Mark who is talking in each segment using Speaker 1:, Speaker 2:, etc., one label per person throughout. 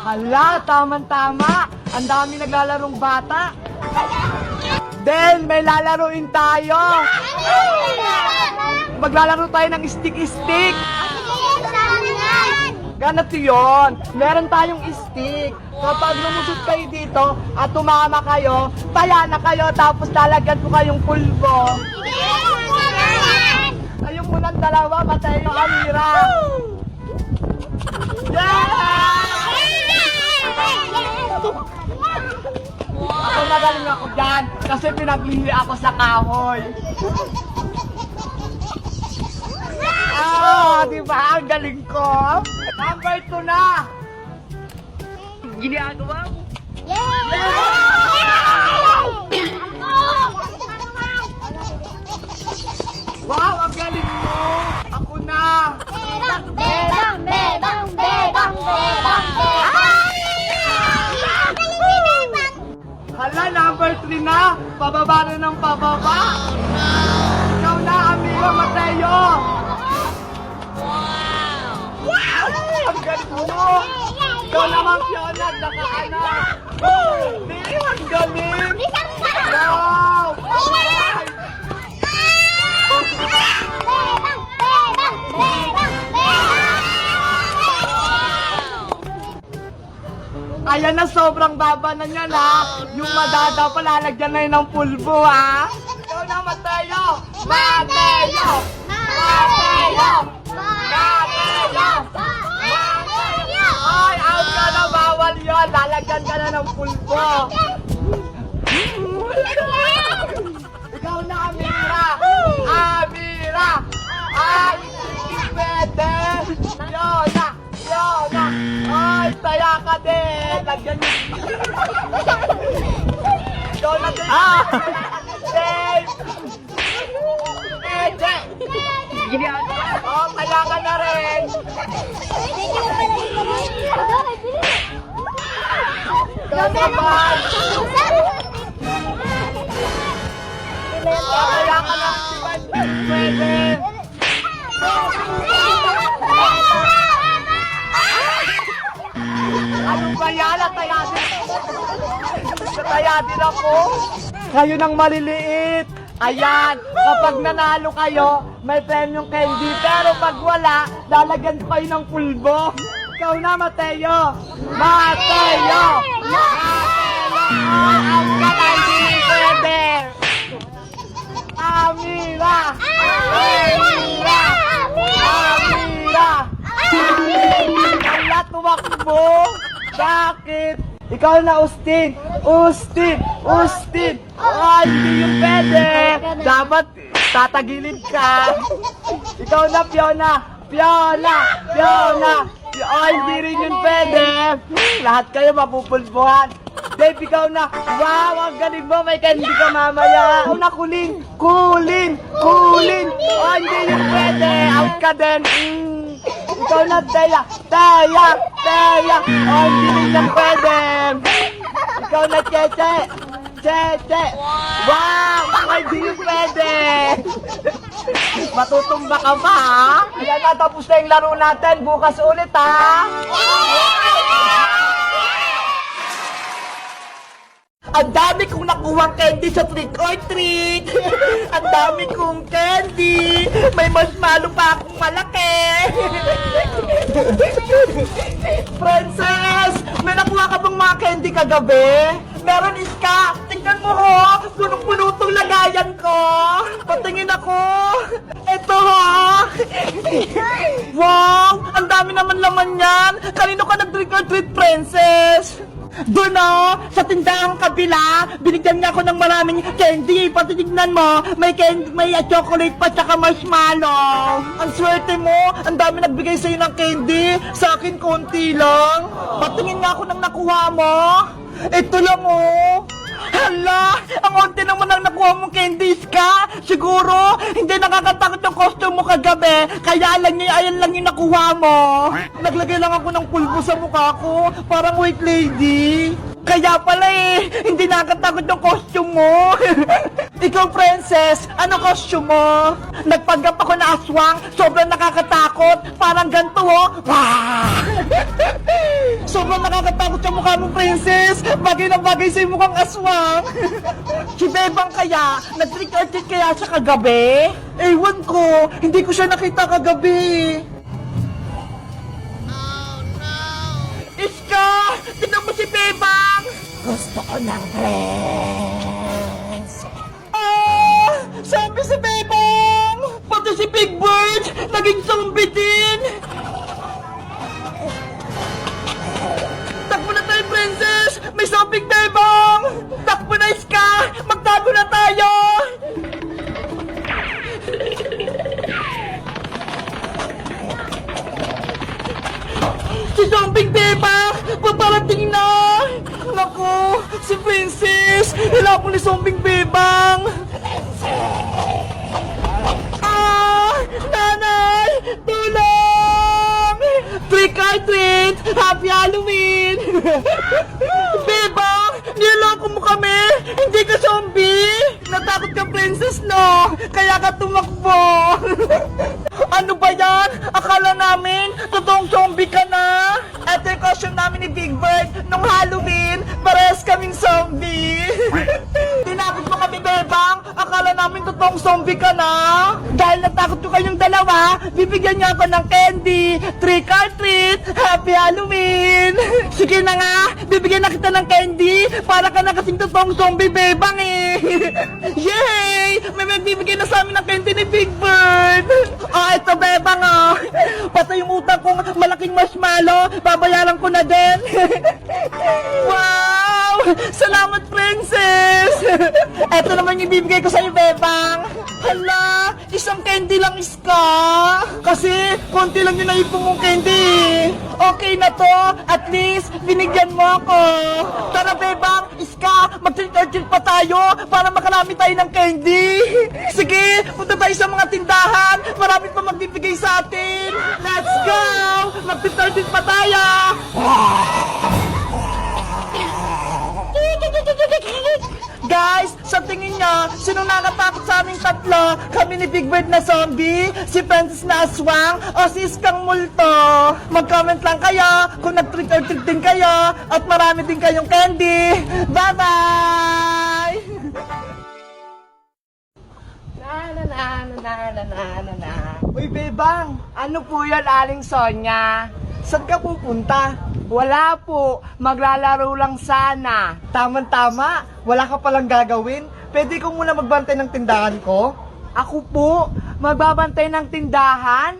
Speaker 1: Hala, tama-tama. Ang dami naglalarong bata. Del, may lalaruin tayo. Maglalaro tayo ng stick-stick. Ganito yun. Meron tayong stick. Kapag lumusot kayo dito at tumama kayo, taya na kayo tapos lalagyan ko kayong pulbo. Ayun mo ng dalawa, Mateo, Amira. Ako magaling ako dyan kasi pinaglili ako sa kahoy. Diba? Ang galing ko. Number 2 na. Ginagawa mo. Wow, ang galing mo. Ako na.
Speaker 2: Bebang, bebang, bebang, bebang,
Speaker 1: Hala, number 3 na. Pababa na ng pababa. Ikaw na, amigo Mateo. Ang galing mo. Ikaw naman, Fiona, nakaanak. Ang galing. Wow. Ayan na, sobrang baba na niyan, ha? Yung madada pa, lalagyan na yun ng pulbo, ha? Ikaw na, Mateo! Mateo! Mateo! Mateo! Ay, out ka na, bawal yun! Lalagyan ka na ng pulbo! Ikaw na, Amira! Amira! Ay, hindi pwede! Fiona! Fiona! Ay, saya ka din! Lagyan niyo! Fiona din! Dave! Ede! Oh, saya ka na rin! Ikaw naman! Kaya ka na! Pwede! Ano ba yan? Nataya din ako. Kayo nang maliliit. Ayan, kapag nanalo kayo, may premium candy. Pero pag wala, lalagyan ko kayo ng pulbo. Ikaw na, Mateo. Mateo! Ang katay din pwede. Amira! Amira! Amira! Wala, tumakbo! Bakit? Ikaw na, Austin! Austin! Austin! Ay, hindi yung pwede! Dapat tatagilid ka! Ikaw na, Fiona! Fiona! Fiona! Ay, hindi rin yung pwede! Lahat kayo mapupulbuhan! Dave, ikaw na! Wow, ang galing mo! May candy ka mamaya! Ikaw na, Kulin! Kulin! Kulin! Ay, hindi yung pwede! Out ka din! Ikaw na, Teya! Teya! Teya! Oh, hindi rin yan pwede! Ikaw na, Cheche! Cheche! Wow! Ay, hindi yung pwede! Matutumba ka pa, ha? Ayan na, tapos na yung laro natin. Bukas ulit, ha? Ang dami kong nakuha candy sa trick or treat. Ang dami kong candy. May marshmallow pa akong malaki. Princess, may nakuha ka bang mga candy kagabi? Meron, Iska. Tingnan mo, ho. Punong-puno tong lagayan ko. Patingin ako. Ito, ho. Wow, ang dami naman laman yan. Kanino ka nag-trick or treat, Princess? Doon, sa tindahang kabila, binigyan niya ako ng maraming candy. Pati tignan mo, may candy, may chocolate pa tsaka marshmallow. Ang swerte mo, ang dami nagbigay sa'yo ng candy. Sa akin, konti lang. Patingin nga ako ng nakuha mo. Ito lang, Hala, ang onti naman ang nakuha mong candies ka. Siguro, hindi nakakatakot yung costume mo kagabi. Kaya ayan lang yung nakuha mo. Naglagay lang ako ng pulbo sa mukha ko. Parang white lady. Kaya pala hindi nakakatakot yung costume mo. Ikaw, princess, ano costume mo? Nagpanggap ako na aswang, sobrang nakakatakot. Parang ganito, oh. Wah! Sobrang nakakatakot yung mukha mo, princess. Bagay na bagay sa'yo mukhang aswang. Si Bebang kaya, nag-trick or treat kaya siya kagabi? Ewan ko, hindi ko siya nakita kagabi. Iska! Tignan mo si Bebang! Gusto ko ng friends. Sabi si Bebang! Pati si Big Bird! Naging zombie din! Takbo na tayo, princess! May zombie Bebang! Takbo na, Iska! Magtago na tayo! Si Zombing Bebang! Paparating na! Naku! Si Princess! Hila ko ni Zombing Bebang! Nanay! Tulong! Trick or treat! Happy Halloween! Bebang! Niloko mo kami! Hindi ka zombie! Natakot ka, Princess, no? Kaya ka tumakbo! Ano ba yan? Akala namin, totoong zombie ka na. Ito yung costume namin ni Big Bird nung Halloween. Parehas kaming zombie. Tinakot mo kami, Bebang. Akala namin totoong zombie ka na. Dahil natakot ko kayong dalawa, bibigyan niyo ako ng candy. Trick or treat. Happy Halloween. Sige na nga, bibigyan na kita ng candy. Para ka na kasing totoong zombie, Bebang eh. Yay! May magbibigay na sa amin ng candy ni Big Bird. Ito, Bebang, oh. Pati yung utang kong malaking marshmallow, babayaran ko na din. Wow! Salamat, Princess! Ito naman yung bibigay ko sa'yo, Bebang. Hala, isang candy lang, Iska. Kasi, konti lang yung naipong mong candy. Okay na to. At least, binigyan mo ako. Tara, Bebang, Iska, mag-treat pa tayo para makarami tayo ng candy. Sige, punta tayo sa mga tindahan. Marami pa magbibigay sa atin. Let's go! Mag-treat pa tayo. Guys, sa tingin niya, sino nakatakot sa aming tatlo? Kami ni Big Bird na zombie, si Princess na aswang, o si Iskang multo? Mag-comment lang kayo kung nag-trick or treat din kayo at marami din kayong candy. Bye-bye! Uy, Bebang, ano po yan, Aling Sonya? Saan ka pupunta? Wala po, maglalaro lang sana. Tama-tama, wala ka palang gagawin. Pwede ko muna magbantay ng tindahan ko? Ako po, magbabantay ng tindahan?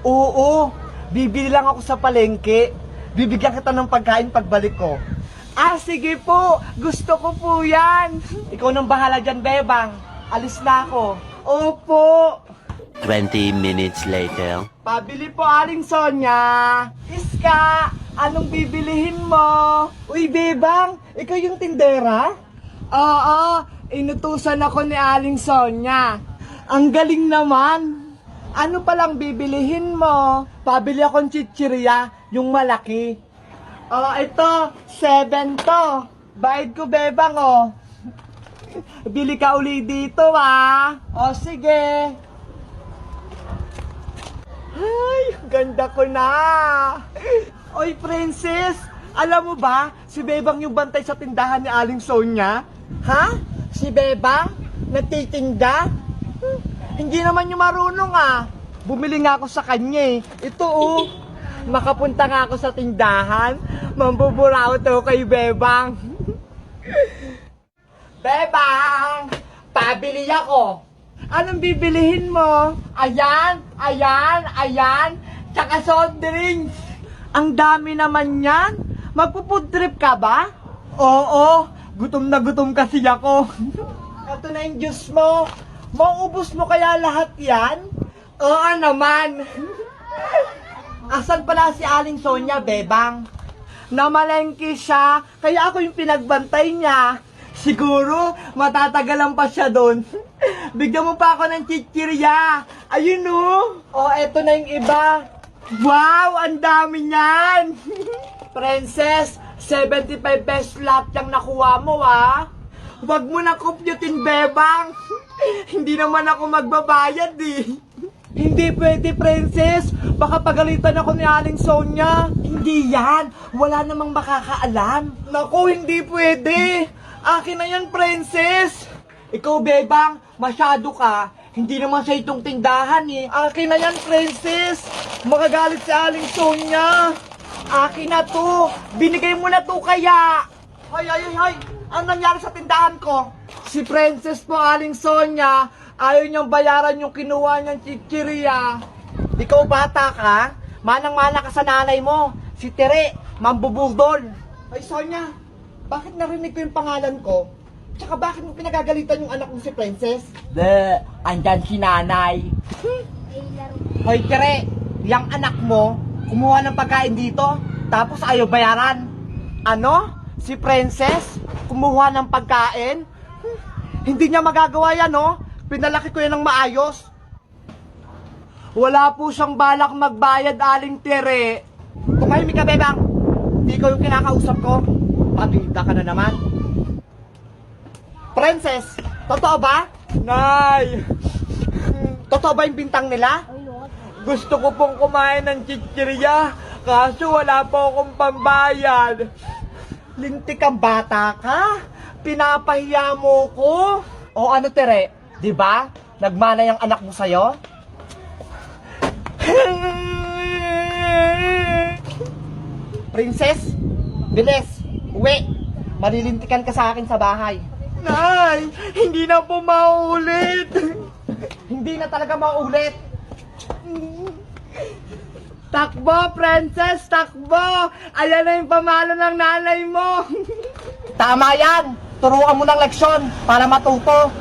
Speaker 1: Oo, bibili lang ako sa palengke. Bibigyan kita ng pagkain pagbalik ko. Sige po, gusto ko po yan. Ikaw nang bahala dyan, Bebang. Alis na ako. Opo.
Speaker 3: 20 minutes later.
Speaker 1: Pabili po, Aling Sonya. Iska, anong bibilihin mo? Uy, Bebang, ikaw yung tindera? Oo, inutusan ako ni Aling Sonya. Ang galing naman. Ano palang bibilihin mo? Pabili akong chichirya, yung malaki. Ito, 7 to. Bayad ko, Bebang, oh. Bili ka uli dito, sige. Ay, ganda ko na. Oy, Princess, alam mo ba, si Bebang yung bantay sa tindahan ni Aling Sonya? Ha? Si Bebang? Nagtitinda? Hindi naman yung marunong, Bumili nga ako sa kanya, Ito, makapunta nga ako sa tindahan. Mambuburaot ako kay Bebang. Bebang! Pabili ako! Anong bibilihin mo? Ayan! Tsaka soft drinks! Ang dami naman yan! Magpo-food trip ka ba? Oo! Gutom na gutom kasi ako! Ito na yung juice mo! Mauubos mo kaya lahat yan? Oo naman! Asan pala si Aling Sonya, Bebang? Namalengke siya, kaya ako yung pinagbantay niya. Siguro, matatagalan pa siya doon. Bigyan mo pa ako ng chichirya. Ayun, eto na yung iba. Wow, ang dami niyan. Princess, 75 pesos lahat yung nakuha mo, ha? Huwag mo na kumputin, bebang. Hindi naman ako magbabayad, eh. Hindi pwede, princess. Baka pagalitan ako ni Aling Sonia. Hindi yan. Wala namang makakaalam. Naku, hindi pwede. Akin na yan, princess. Ikaw, bebang, masyado ka. Hindi naman sa itong tindahan, eh. Akin na yan, princess. Makagalit si Aling Sonia. Akin na to. Binigay mo na to kaya. Hoy. Ano nangyari sa tindahan ko? Si Princess po, Aling Sonia, ayaw niyang bayaran yung kinuha niyang chichirya. Ikaw bata ka? Manang-mana ka sa nanay mo. Si Tere, mambubudol. Ay, Sonia, bakit narinig ko yung pangalan ko? Tsaka bakit mo pinagagalitan yung anak mo si Princess? Andyan si nanay. Hoy, Tere, yung anak mo, kumuha ng pagkain dito, tapos ayaw bayaran. Ano? Si Princess, kumuha ng pagkain? Hindi niya magagawa yan, no? Pinalaki ko yan ng maayos. Wala po siyang balak magbayad, Aling Tere. Tumahimik ka, bebang. Hindi ko yung kinakausap ko. Pabida ka na naman. Princess, totoo ba? Nay! Totoo ba yung bintang nila? Gusto ko pong kumain ng chichirya, kaso wala po akong pambayad. Lintik kang bata ka? Pinapahiya mo ko? O ano, Tere? Diba? Nagmana yung anak mo sa'yo? Princess, bilis, uwi. Malilintikan ka sa akin sa bahay. Nay, hindi na po maulit. Hindi na talaga maulit. Takbo, Princess, takbo! Ayan na yung pamalo ng nanay mo! Tama yan! Turuan mo ng leksyon para matuto.